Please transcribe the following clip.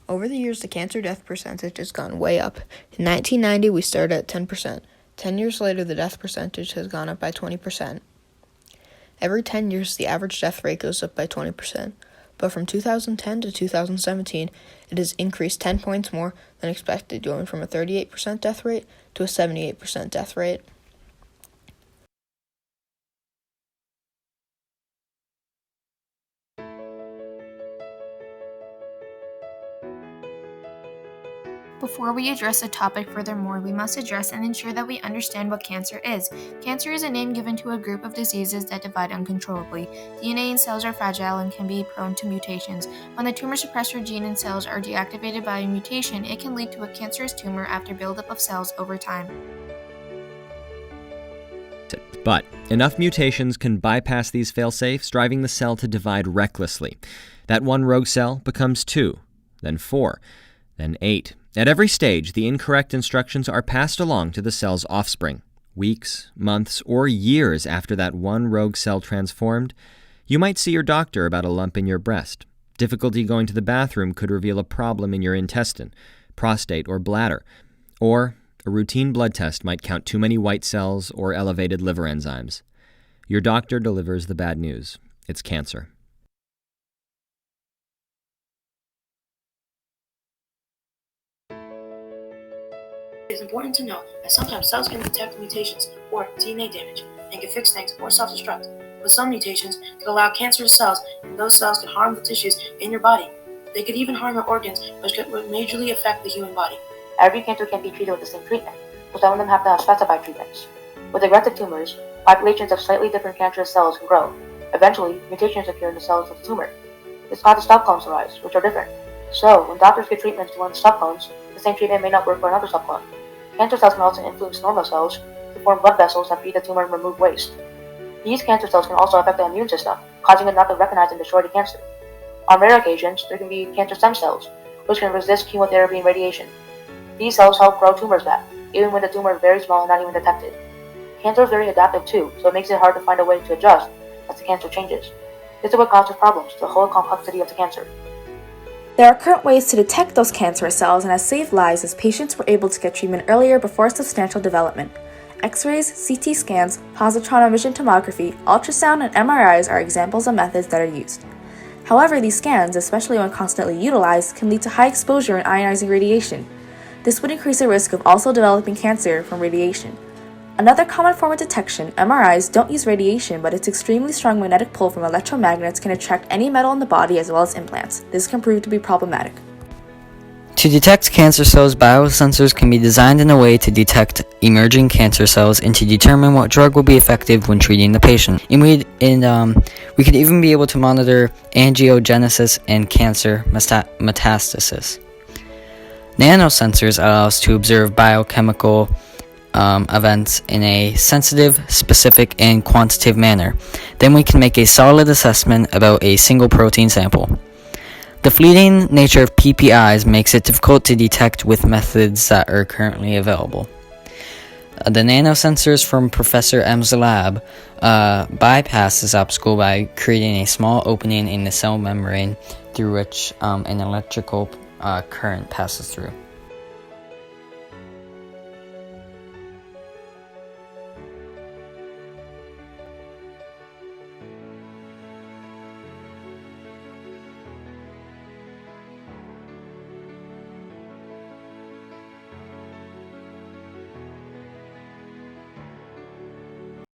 Over the years, the cancer death percentage has gone way up. In 1990, we started at 10%. 10 years later, the death percentage has gone up by 20%. Every 10 years, the average death rate goes up by 20%. But from 2010 to 2017, it has increased 10 points more than expected, going from a 38% death rate to a 78% death rate. Before we address a topic furthermore, we must address and ensure that we understand what cancer is. Cancer is a name given to a group of diseases that divide uncontrollably. DNA in cells are fragile and can be prone to mutations. When the tumor suppressor gene in cells are deactivated by a mutation, it can lead to a cancerous tumor after buildup of cells over time. But enough mutations can bypass these fail-safes, driving the cell to divide recklessly. That one rogue cell becomes 2, then 4, then 8. At every stage, the incorrect instructions are passed along to the cell's offspring. Weeks, months, or years after that one rogue cell transformed, you might see your doctor about a lump in your breast. Difficulty going to the bathroom could reveal a problem in your intestine, prostate, or bladder. Or a routine blood test might count too many white cells or elevated liver enzymes. Your doctor delivers the bad news. It's cancer. It is important to know that sometimes cells can detect mutations or DNA damage and can fix things or self-destruct, but some mutations can allow cancerous cells, and those cells can harm the tissues in your body. They could even harm your organs, which could majorly affect the human body. Every cancer can be treated with the same treatment, but some of them have to have specified treatments. With aggressive tumors, populations of slightly different cancerous cells can grow. Eventually, mutations appear in the cells of the tumor. This causes subclones to rise, which are different. So, when doctors give treatments to one subclones, the same treatment may not work for another subclone. Cancer cells can also influence normal cells to form blood vessels that feed the tumor and remove waste. These cancer cells can also affect the immune system, causing it not to recognize and destroy the cancer. On rare occasions, there can be cancer stem cells, which can resist chemotherapy and radiation. These cells help grow tumors back, even when the tumor is very small and not even detected. Cancer is very adaptive too, so it makes it hard to find a way to adjust as the cancer changes. This is what causes problems to the whole complexity of the cancer. There are current ways to detect those cancerous cells and have saved lives as patients were able to get treatment earlier before substantial development. X-rays, CT scans, positron emission tomography, ultrasound, and MRIs are examples of methods that are used. However, these scans, especially when constantly utilized, can lead to high exposure and ionizing radiation. This would increase the risk of also developing cancer from radiation. Another common form of detection, MRIs, don't use radiation, but its extremely strong magnetic pull from electromagnets can attract any metal in the body as well as implants. This can prove to be problematic. To detect cancer cells, biosensors can be designed in a way to detect emerging cancer cells and to determine what drug will be effective when treating the patient. We could even be able to monitor angiogenesis and cancer metastasis. Nanosensors allow us to observe biochemical events in a sensitive, specific, and quantitative manner. Then we can make a solid assessment about a single protein sample. The fleeting nature of PPIs makes it difficult to detect with methods that are currently available. The nanosensors from Professor M's lab bypass this obstacle by creating a small opening in the cell membrane through which an electrical current passes through.